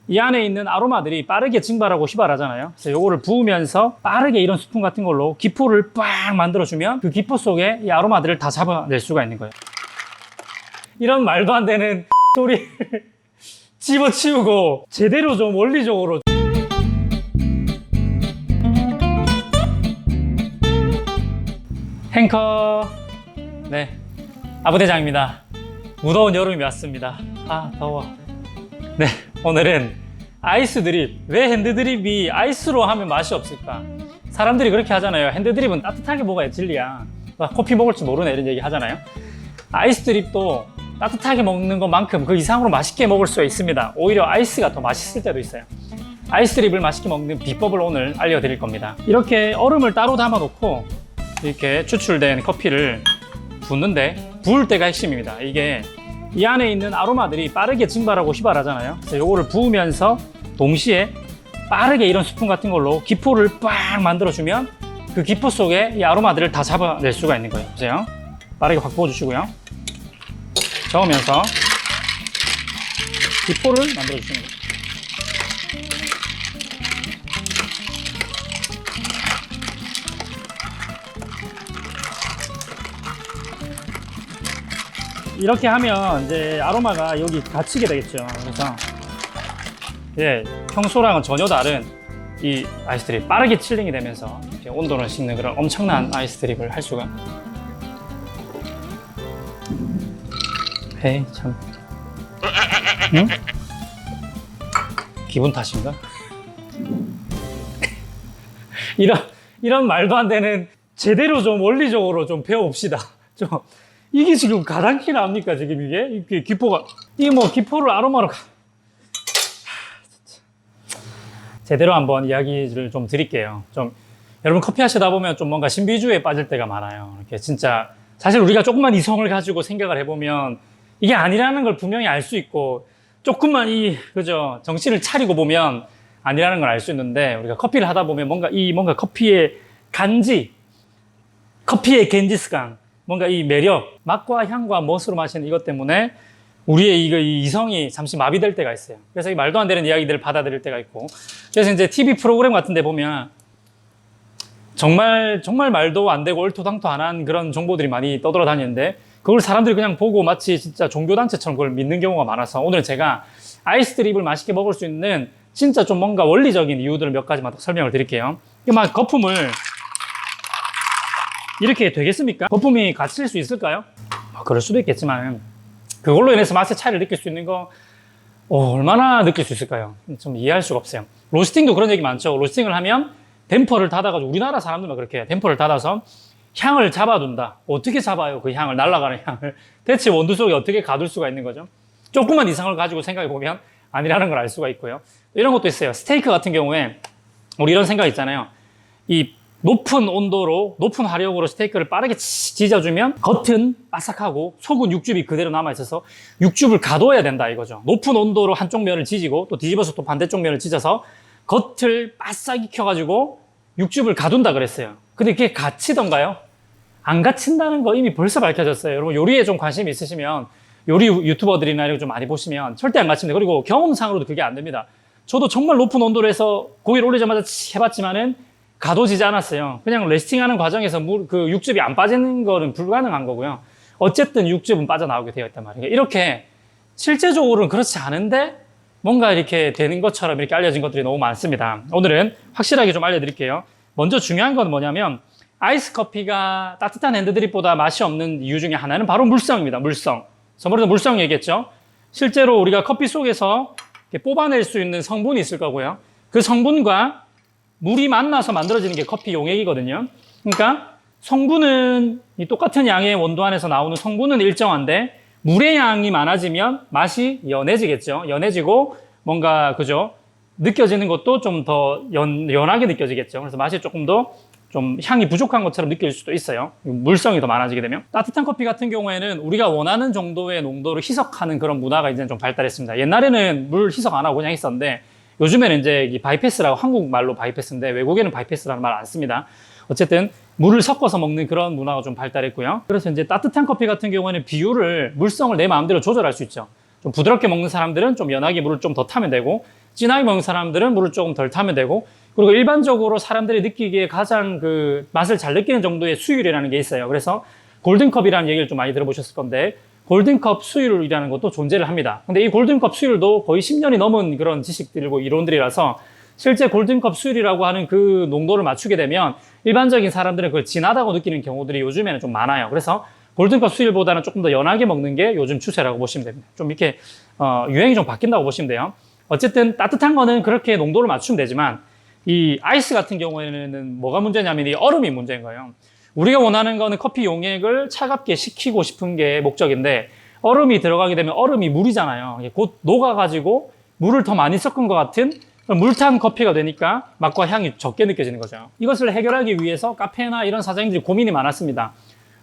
이 안에 있는 아로마들이 빠르게 증발하고 휘발하잖아요. 그래서 요거를 부으면서 빠르게 이런 스푼 같은 걸로 기포를 빡 만들어주면 그 기포 속에 이 아로마들을 다 잡아낼 수가 있는 거예요. 이런 말도 안 되는 소리를 집어치우고 제대로 좀 원리적으로 행커 네 아부대장입니다. 무더운 여름이 왔습니다. 아 더워. 네 오늘은 아이스 드립. 왜 핸드 드립이 아이스로 하면 맛이 없을까? 사람들이 그렇게 하잖아요. 핸드 드립은 따뜻하게 먹어야 진리야. 커피 먹을지 모르네 이런 얘기 하잖아요. 아이스 드립도 따뜻하게 먹는 것만큼 그 이상으로 맛있게 먹을 수가 있습니다. 오히려 아이스가 더 맛있을 때도 있어요. 아이스 드립을 맛있게 먹는 비법을 오늘 알려드릴 겁니다. 이렇게 얼음을 따로 담아 놓고 이렇게 추출된 커피를 붓는데, 부을 때가 핵심입니다. 이게 이 안에 있는 아로마들이 빠르게 증발하고 휘발하잖아요. 그래서 요거를 부으면서 동시에 빠르게 이런 스푼 같은 걸로 기포를 빡 만들어주면 그 기포 속에 이 아로마들을 다 잡아낼 수가 있는 거예요. 보세요. 빠르게 확 부어주시고요. 저으면서 기포를 만들어주시는 거예요. 이렇게 하면 이제 아로마가 여기 갇히게 되겠죠. 그래서 예, 평소랑은 전혀 다른 이 아이스 드립, 빠르게 칠링이 되면서 이렇게 온도를 식는 그런 엄청난 아이스 드립을 할 수가. 에이 참. 응? 기분 탓인가? 이런 말도 안 되는, 제대로 좀 원리적으로 좀 배워봅시다. 좀 이게 지금 가당키나 합니까? 지금 이게 기포가, 이게 뭐 기포를 아로마로 제대로 한번 이야기를 좀 드릴게요. 좀 여러분 커피 하시다 보면 좀 뭔가 신비주의에 빠질 때가 많아요. 이렇게 진짜 사실 우리가 조금만 이성을 가지고 생각을 해보면 이게 아니라는 걸 분명히 알 수 있고, 조금만 그죠, 정신을 차리고 보면 아니라는 걸 알 수 있는데, 우리가 커피를 하다 보면 뭔가 커피의 간지, 커피의 겐지스강, 뭔가 이 매력, 맛과 향과 멋으로 마시는 이것 때문에 우리의 이 이성이 잠시 마비될 때가 있어요. 그래서 이 말도 안 되는 이야기들을 받아들일 때가 있고, 그래서 이제 TV 프로그램 같은 데 보면 정말 말도 안 되고 얼토당토 안 한 그런 정보들이 많이 떠돌아다니는데, 그걸 사람들이 그냥 보고 마치 진짜 종교단체처럼 그걸 믿는 경우가 많아서, 오늘 제가 아이스 드립을 맛있게 먹을 수 있는 진짜 좀 뭔가 원리적인 이유들을 몇 가지만 더 설명을 드릴게요. 막 거품을 이렇게 되겠습니까? 거품이 갇힐 수 있을까요? 그럴 수도 있겠지만 그걸로 인해서 맛의 차이를 느낄 수 있는 거 얼마나 느낄 수 있을까요? 좀 이해할 수가 없어요. 로스팅도 그런 얘기 많죠. 로스팅을 하면 댐퍼를 닫아가지고, 우리나라 사람들만 그렇게 해요. 댐퍼를 닫아서 향을 잡아둔다. 어떻게 잡아요? 그 향을, 날아가는 향을. 대체 원두 속에 어떻게 가둘 수가 있는 거죠? 조그만 이상을 가지고 생각해 보면 아니라는 걸 알 수가 있고요. 이런 것도 있어요. 스테이크 같은 경우에 우리 이런 생각 있잖아요. 이 높은 온도로, 높은 화력으로 스테이크를 빠르게 지져주면 겉은 바삭하고 속은 육즙이 그대로 남아있어서 육즙을 가둬야 된다 이거죠. 높은 온도로 한쪽 면을 지지고 또 뒤집어서 또 반대쪽 면을 지져서 겉을 바싹 익혀가지고 육즙을 가둔다 그랬어요. 근데 그게 갇히던가요? 안 갇힌다는 거 이미 벌써 밝혀졌어요. 여러분 요리에 좀 관심이 있으시면 요리 유튜버들이나 이런 거 좀 많이 보시면 절대 안 갇힙니다. 그리고 경험상으로도 그게 안 됩니다. 저도 정말 높은 온도로 해서 고기를 올리자마자 해봤지만은 가둬지지 않았어요. 그냥 레스팅하는 과정에서 그 육즙이 안 빠지는 거는 불가능한 거고요. 어쨌든 육즙은 빠져나오게 되어 있단 말이에요. 이렇게 실제적으로는 그렇지 않은데 뭔가 이렇게 되는 것처럼 이렇게 알려진 것들이 너무 많습니다. 오늘은 확실하게 좀 알려드릴게요. 먼저 중요한 건 뭐냐면, 아이스 커피가 따뜻한 핸드드립보다 맛이 없는 이유 중에 하나는 바로 물성입니다. 물성. 저번에도 물성 얘기했죠. 실제로 우리가 커피 속에서 이렇게 뽑아낼 수 있는 성분이 있을 거고요. 그 성분과 물이 만나서 만들어지는 게 커피 용액이거든요. 그러니까 성분은 이 똑같은 양의 원두 안에서 나오는 성분은 일정한데, 물의 양이 많아지면 맛이 연해지겠죠. 연해지고 뭔가 그죠, 느껴지는 것도 좀 더 연하게 느껴지겠죠. 그래서 맛이 조금 더 좀 향이 부족한 것처럼 느낄 수도 있어요. 물성이 더 많아지게 되면. 따뜻한 커피 같은 경우에는 우리가 원하는 정도의 농도를 희석하는 그런 문화가 이제는 좀 발달했습니다. 옛날에는 물 희석 안 하고 그냥 있었는데, 요즘에는 이제 이 바이패스라고, 한국말로 바이패스인데 외국에는 바이패스라는 말 안 씁니다. 어쨌든 물을 섞어서 먹는 그런 문화가 좀 발달했고요. 그래서 이제 따뜻한 커피 같은 경우에는 비율을, 물성을 내 마음대로 조절할 수 있죠. 좀 부드럽게 먹는 사람들은 좀 연하게 물을 좀 더 타면 되고, 진하게 먹는 사람들은 물을 조금 덜 타면 되고, 그리고 일반적으로 사람들이 느끼기에 가장 그 맛을 잘 느끼는 정도의 수율이라는 게 있어요. 그래서 골든컵이라는 얘기를 좀 많이 들어보셨을 건데, 골든컵 수율이라는 것도 존재를 합니다. 근데 이 골든컵 수율도 거의 10년이 넘은 그런 지식들이고 이론들이라서 실제 골든컵 수율이라고 하는 그 농도를 맞추게 되면 일반적인 사람들은 그걸 진하다고 느끼는 경우들이 요즘에는 좀 많아요. 그래서 골든컵 수율보다는 조금 더 연하게 먹는 게 요즘 추세라고 보시면 됩니다. 좀 이렇게 유행이 좀 바뀐다고 보시면 돼요. 어쨌든 따뜻한 거는 그렇게 농도를 맞추면 되지만 이 아이스 같은 경우에는 뭐가 문제냐면 이 얼음이 문제인 거예요. 우리가 원하는 거는 커피 용액을 차갑게 식히고 싶은 게 목적인데 얼음이 들어가게 되면 얼음이 물이잖아요. 곧 녹아가지고 물을 더 많이 섞은 것 같은 물탄 커피가 되니까 맛과 향이 적게 느껴지는 거죠. 이것을 해결하기 위해서 카페나 이런 사장님들이 고민이 많았습니다.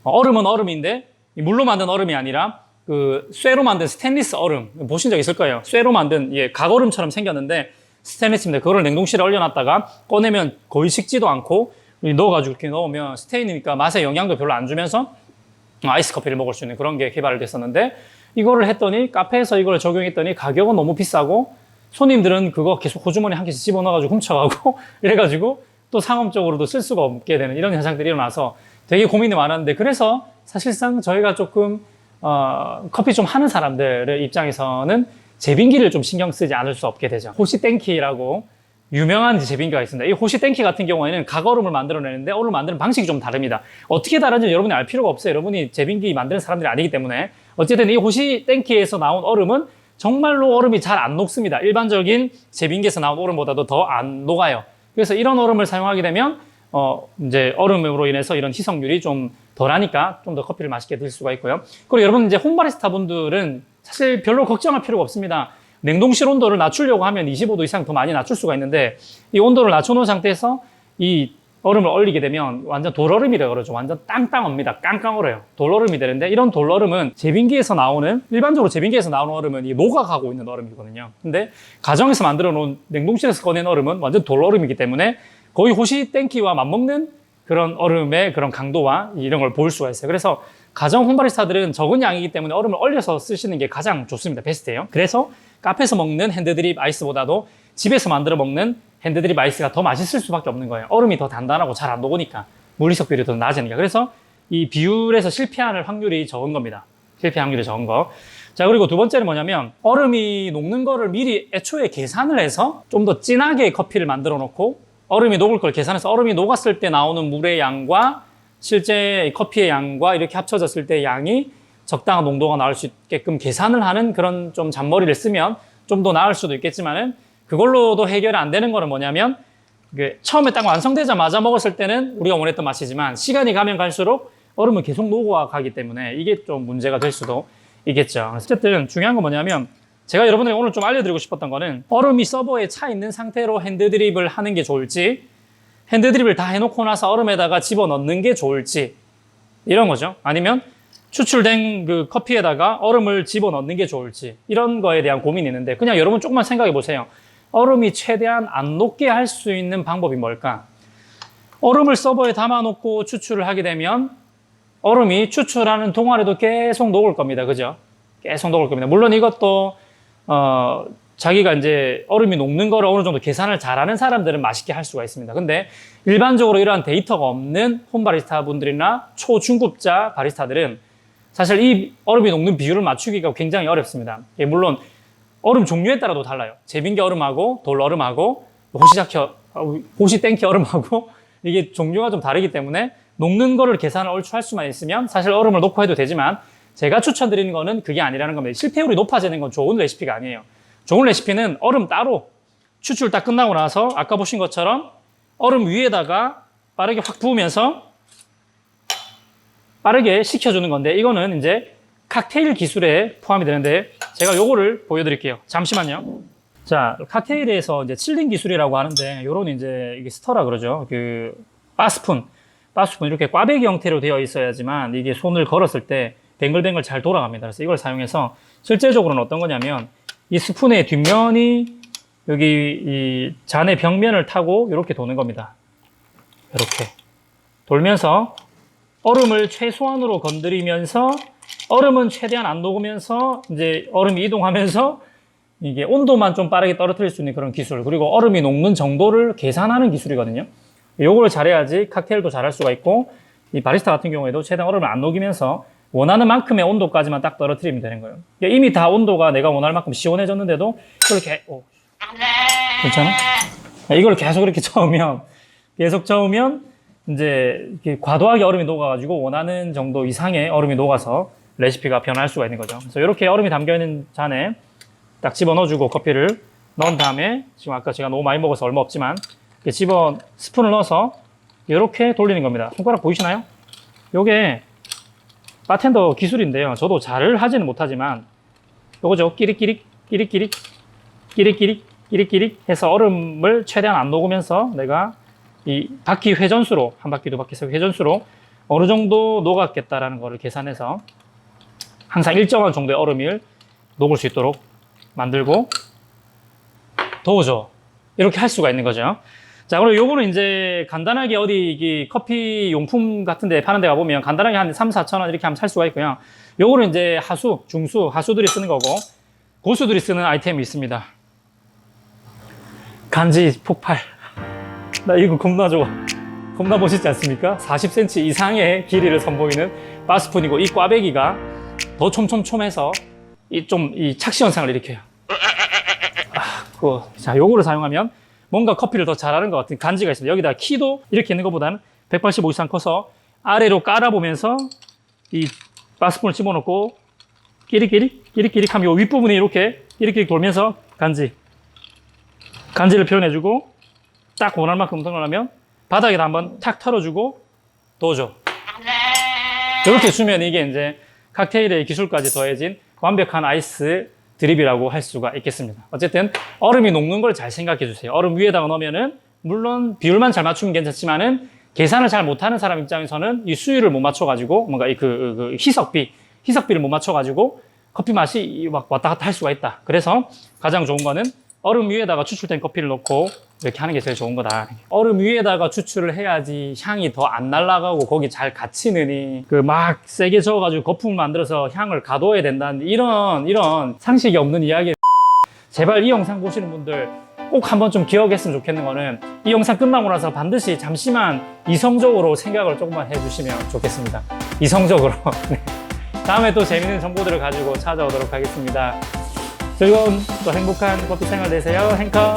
얼음은 얼음인데 물로 만든 얼음이 아니라 그 쇠로 만든 스테인리스 얼음 보신 적 있을 거예요. 쇠로 만든 각얼음처럼 생겼는데 스테인리스입니다. 그거를 냉동실에 얼려놨다가 꺼내면 거의 식지도 않고 넣어가지고 이렇게 넣으면 스테인이니까 맛에 영향도 별로 안 주면서 아이스 커피를 먹을 수 있는 그런 게 개발됐었는데 이거를 했더니 카페에서 이걸 적용했더니 가격은 너무 비싸고 손님들은 그거 계속 호주머니 한 개씩 집어넣어가지고 훔쳐가고 이래가지고 또 상업적으로도 쓸 수가 없게 되는 이런 현상들이 일어나서 되게 고민이 많았는데 그래서 사실상 저희가 조금 커피 좀 하는 사람들의 입장에서는 제빙기를 좀 신경 쓰지 않을 수 없게 되죠. 호시땡키라고 유명한 제빙기가 있습니다. 이 호시땡키 같은 경우에는 각얼음을 만들어내는데 얼음을 만드는 방식이 좀 다릅니다. 어떻게 다른지 여러분이 알 필요가 없어요. 여러분이 제빙기 만드는 사람들이 아니기 때문에. 어쨌든 이 호시땡키에서 나온 얼음은 정말로 얼음이 잘 안 녹습니다. 일반적인 제빙기에서 나온 얼음보다도 더 안 녹아요. 그래서 이런 얼음을 사용하게 되면 이제 얼음으로 인해서 이런 희석률이 좀 덜하니까 좀 더 커피를 맛있게 드실 수가 있고요. 그리고 여러분 이제 홈바리스타 분들은 사실 별로 걱정할 필요가 없습니다. 냉동실 온도를 낮추려고 하면 25도 이상 더 많이 낮출 수가 있는데 이 온도를 낮춰놓은 상태에서 이 얼음을 얼리게 되면 완전 돌얼음이라고 그러죠. 완전 땅땅합니다. 깡깡 얼어요. 돌얼음이 되는데 이런 돌얼음은 제빙기에서 나오는 일반적으로 제빙기에서 나오는 얼음은 이 녹아가고 있는 얼음이거든요. 근데 가정에서 만들어 놓은 냉동실에서 꺼낸 얼음은 완전 돌얼음이기 때문에 거의 호시땡키와 맞먹는 그런 얼음의 그런 강도와 이런 걸 볼 수가 있어요. 그래서 가정 홈바리스타들은 적은 양이기 때문에 얼음을 얼려서 쓰시는 게 가장 좋습니다. 베스트예요. 그래서 카페에서 먹는 핸드드립 아이스보다도 집에서 만들어 먹는 핸드드립 아이스가 더 맛있을 수밖에 없는 거예요. 얼음이 더 단단하고 잘 안 녹으니까 물리적 비율이 더 낮으니까. 그래서 이 비율에서 실패하는 확률이 적은 겁니다. 실패 확률이 적은 거. 자, 그리고 두 번째는 뭐냐면 얼음이 녹는 거를 미리 애초에 계산을 해서 좀 더 진하게 커피를 만들어 놓고 얼음이 녹을 걸 계산해서 얼음이 녹았을 때 나오는 물의 양과 실제 커피의 양과 이렇게 합쳐졌을 때 양이 적당한 농도가 나올 수 있게끔 계산을 하는 그런 좀 잔머리를 쓰면 좀 더 나을 수도 있겠지만은 그걸로도 해결이 안 되는 거는 뭐냐면 처음에 딱 완성되자마자 먹었을 때는 우리가 원했던 맛이지만 시간이 가면 갈수록 얼음은 계속 녹아가기 때문에 이게 좀 문제가 될 수도 있겠죠. 어쨌든 중요한 건 뭐냐면 제가 여러분들에게 오늘 좀 알려드리고 싶었던 거는 얼음이 서버에 차 있는 상태로 핸드드립을 하는 게 좋을지 핸드드립을 다 해놓고 나서 얼음에다가 집어넣는 게 좋을지 이런 거죠. 아니면 추출된 그 커피에다가 얼음을 집어넣는 게 좋을지 이런 거에 대한 고민이 있는데 그냥 여러분 조금만 생각해 보세요. 얼음이 최대한 안 녹게 할 수 있는 방법이 뭘까? 얼음을 서버에 담아놓고 추출을 하게 되면 얼음이 추출하는 동안에도 계속 녹을 겁니다. 그죠? 계속 녹을 겁니다. 물론 이것도 자기가 이제 얼음이 녹는 거를 어느 정도 계산을 잘하는 사람들은 맛있게 할 수가 있습니다. 근데 일반적으로 이러한 데이터가 없는 홈바리스타 분들이나 초중급자 바리스타들은 사실 이 얼음이 녹는 비율을 맞추기가 굉장히 어렵습니다. 물론 얼음 종류에 따라도 달라요. 제빙기 얼음하고 돌 얼음하고 호시땡키 얼음하고 이게 종류가 좀 다르기 때문에 녹는 거를 계산을 얼추 할 수만 있으면 사실 얼음을 넣고 해도 되지만 제가 추천드리는 거는 그게 아니라는 겁니다. 실패율이 높아지는 건 좋은 레시피가 아니에요. 좋은 레시피는 얼음 따로 추출 딱 끝나고 나서 아까 보신 것처럼 얼음 위에다가 빠르게 확 부으면서 빠르게 식혀주는 건데 이거는 이제 칵테일 기술에 포함이 되는데 제가 요거를 보여드릴게요. 잠시만요. 자, 칵테일에서 이제 칠링 기술이라고 하는데 요런 이제 이게 스터라 그러죠. 그 바스푼 이렇게 꽈배기 형태로 되어 있어야지만 이게 손을 걸었을 때 뱅글뱅글 잘 돌아갑니다. 그래서 이걸 사용해서 실제적으로는 어떤 거냐면 이 스푼의 뒷면이 여기 이 잔의 벽면을 타고 이렇게 도는 겁니다. 이렇게 돌면서 얼음을 최소한으로 건드리면서 얼음은 최대한 안 녹으면서 이제 얼음이 이동하면서 이게 온도만 좀 빠르게 떨어뜨릴 수 있는 그런 기술, 그리고 얼음이 녹는 정도를 계산하는 기술이거든요. 요걸 잘해야지 칵테일도 잘할 수가 있고, 이 바리스타 같은 경우에도 최대한 얼음을 안 녹이면서 원하는 만큼의 온도까지만 딱 떨어뜨리면 되는 거예요. 이미 다 온도가 내가 원할 만큼 시원해졌는데도 이렇게 괜찮아? 이걸 계속 이렇게 저으면 이제 이렇게 과도하게 얼음이 녹아가지고 원하는 정도 이상의 얼음이 녹아서 레시피가 변할 수가 있는 거죠. 그래서 이렇게 얼음이 담겨있는 잔에 딱 집어넣어주고 커피를 넣은 다음에, 지금 아까 제가 너무 많이 먹어서 얼마 없지만 이렇게 스푼을 넣어서 이렇게 돌리는 겁니다. 손가락 보이시나요? 요게 바텐더 기술인데요. 저도 잘 하지는 못하지만 요거죠. 끼릭끼릭 해서 얼음을 최대한 안 녹으면서 내가 이 바퀴 회전수로, 한 바퀴 두 바퀴 세 바퀴 회전수로 어느 정도 녹았겠다라는 거를 계산해서 항상 일정한 정도의 얼음을 녹을 수 있도록 만들고 도우죠. 이렇게 할 수가 있는 거죠. 자, 그리고 요거는 이제 간단하게 어디 커피 용품 같은 데 파는 데 가보면 간단하게 한 3, 4천 원 이렇게 하면 살 수가 있고요. 요거는 이제 하수, 중수, 하수들이 쓰는 거고, 고수들이 쓰는 아이템이 있습니다. 간지 폭발. 나 이거 겁나 좋아. 겁나 멋있지 않습니까? 40cm 이상의 길이를 선보이는 바스푼이고, 이 꽈배기가 더 촘촘촘해서 이 착시 현상을 일으켜요. 자, 요거를 사용하면 뭔가 커피를 더 잘하는 것 같은 간지가 있습니다. 여기다 키도 이렇게 있는 것보다는 185 이상 커서 아래로 깔아보면서 이 바스푼을 집어넣고 끼릭끼릭 하면 요 윗부분이 이렇게 끼릭끼릭 돌면서 간지를 표현해주고, 딱 원할 만큼 덩어나면 바닥에다 한번 탁 털어주고 도우죠. 이렇게 주면 이게 이제 칵테일의 기술까지 더해진 완벽한 아이스 드립이라고 할 수가 있겠습니다. 어쨌든 얼음이 녹는 걸 잘 생각해 주세요. 얼음 위에다가 넣으면은 물론 비율만 잘 맞추면 괜찮지만은 계산을 잘 못하는 사람 입장에서는 이 수율을 못 맞춰가지고 뭔가 희석비를 못 맞춰가지고 커피 맛이 막 왔다 갔다 할 수가 있다. 그래서 가장 좋은 거는 얼음 위에다가 추출된 커피를 넣고 이렇게 하는 게 제일 좋은 거다. 얼음 위에다가 추출을 해야지 향이 더 안 날아가고 거기 잘 갇히느니 막 세게 저어가지고 거품을 만들어서 향을 가둬야 된다는 이런 상식이 없는 이야기. 제발 이 영상 보시는 분들 꼭 한번 좀 기억했으면 좋겠는 거는, 이 영상 끝나고 나서 반드시 잠시만 이성적으로 생각을 조금만 해주시면 좋겠습니다. 이성적으로. 네. 다음에 또 재밌는 정보들을 가지고 찾아오도록 하겠습니다. 즐거운 또 행복한 커피 생활 되세요. 행커.